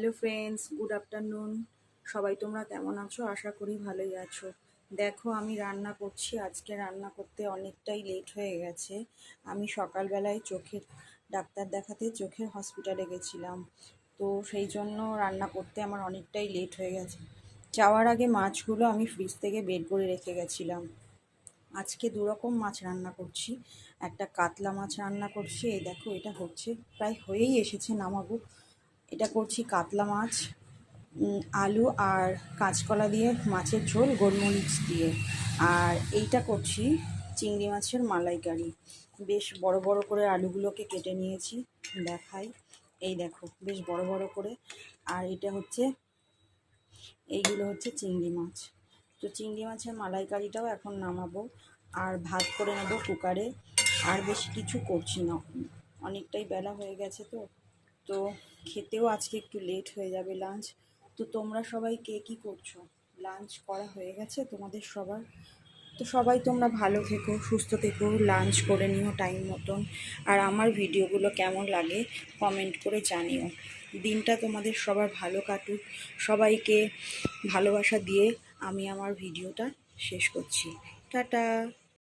Hello friends, good afternoon. সবাই তোমরা কেমন আছো? আশা করি ভালোই আছো। দেখো, আমি রান্না করছি। আজকে রান্না করতে অনেকটাই লেট হয়ে গেছে। আমি সকালবেলায় চোখের ডাক্তার দেখাতে চোখের হসপিটালে গেছিলাম, তো সেই জন্য রান্না করতে আমার অনেকটাই লেট হয়ে গেছে। যাওয়ার আগে মাছগুলো আমি ফ্রিজ থেকে বের করে রেখে গেছিলাম। আজকে দুরকম মাছ রান্না করছি। একটা কাতলা মাছ রান্না করছি, এই দেখো এটা হচ্ছে, প্রায় হয়েই এসেছে, নামাবো। এটা করছি কাতলা মাছ, আলু আর কাঁচকলা দিয়ে মাছের ঝোল গোলমরিচ দিয়ে। আর এইটা করছি চিংড়ি মাছের মালাইকারি। বেশ বড় বড় করে আলুগুলোকে কেটে নিয়েছি, দেখাই। এই দেখো, বেশ বড় বড় করে। আর এটা হচ্ছে, এইগুলো হচ্ছে চিংড়ি মাছ। তো চিংড়ি মাছের মালাইকারিটাও এখন নামাবো, আর ভাত করে নেবো কুকারে। আর বেশি কিছু করছি না, অনেকটাই বেলা হয়ে গেছে। তো তো খেতেও আজকে একটু লেট হয়ে যাবে লাঞ্চ। তো তোমরা সবাই কে কী করছো? লাঞ্চ করা হয়ে গেছে তোমাদের সবার? তো সবাই তোমরা ভালো থেকো, সুস্থ থেকো, লাঞ্চ করে নিও টাইম মতন। আর আমার ভিডিওগুলো কেমন লাগে কমেন্ট করে জানিও। দিনটা তোমাদের সবার ভালো কাটুক। সবাইকে ভালোবাসা দিয়ে আমি আমার ভিডিওটা শেষ করছি। টাটা।